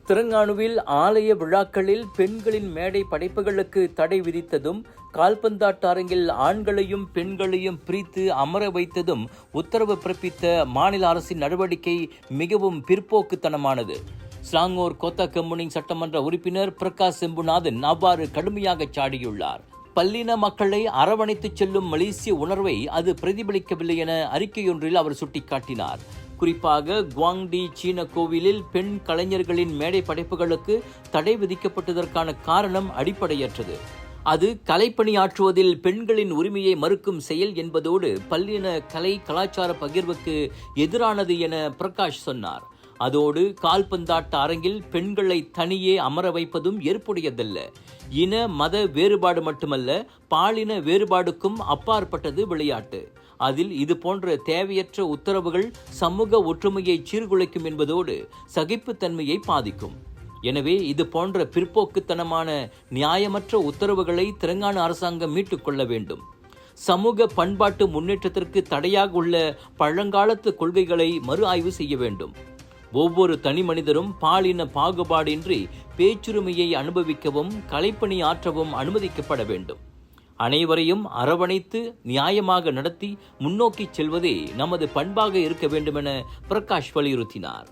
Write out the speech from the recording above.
திரங்கானுவில் ஆலய விழாக்களில் பெண்களின் மேடை படைப்புகளுக்கு தடை விதித்ததும், கால்பந்தாட்ட அரங்கில் ஆண்களையும் பெண்களையும் பிரித்து அமர வைத்ததும் உத்தரவு பிறப்பித்த மாநில அரசின் நடவடிக்கை மிகவும் பிற்போக்குத்தனமானது. ஸ்லாங்கூர் கோத்தகமுனிங் சட்டமன்ற உறுப்பினர் பிரகாஷ் செம்புநாதன் அவ்வாறு கடுமையாக சாடியுள்ளார். பல்லின மக்களை அரவணைத்துச் செல்லும் மலேசிய உணர்வை அது பிரதிபலிக்கவில்லை என அறிக்கையொன்றில் அவர் சுட்டிக்காட்டினார். குறிப்பாக குவாங்டி சீன கோவிலில் பெண் கலைஞர்களின் மேடை படைப்புகளுக்கு தடை விதிக்கப்பட்டதற்கான காரணம் அடிப்படையற்றது. அது கலைப்பணியாற்றுவதில் பெண்களின் உரிமையை மறுக்கும் செயல் என்பதோடு பல்லின கலை கலாச்சார பகிர்வுக்கு எதிரானது என பிரகாஷ் சொன்னார். அதோடு கால்பந்தாட்ட அரங்கில் பெண்களை தனியே அமர வைப்பதும் ஏற்புடையதல்ல. இன மத வேறுபாடு மட்டுமல்ல, பாலின வேறுபாடுக்கும் அப்பாற்பட்டது விளையாட்டு. அதில் இது போன்ற தேவையற்ற உத்தரவுகள் சமூக ஒற்றுமையை சீர்குலைக்கும் என்பதோடு சகிப்புத்தன்மையை பாதிக்கும். எனவே இது போன்ற பிற்போக்குத்தனமான நியாயமற்ற உத்தரவுகளை தெலுங்கானா அரசாங்கம் மீட்டுக் கொள்ள வேண்டும். சமூக பண்பாட்டு முன்னேற்றத்திற்கு தடையாக உள்ள பழங்காலத்து கொள்கைகளை மறு ஆய்வு செய்ய வேண்டும். ஒவ்வொரு தனி மனிதரும் பாலின பாகுபாடின்றி பேச்சுரிமையை அனுபவிக்கவும் கலைப்பணி ஆற்றவும் அனுமதிக்கப்பட வேண்டும். அனைவரையும் அரவணைத்து நியாயமாக நடத்தி முன்னோக்கி செல்வதே நமது பண்பாக இருக்க வேண்டும் என பிரகாஷ் வலியுறுத்தினார்.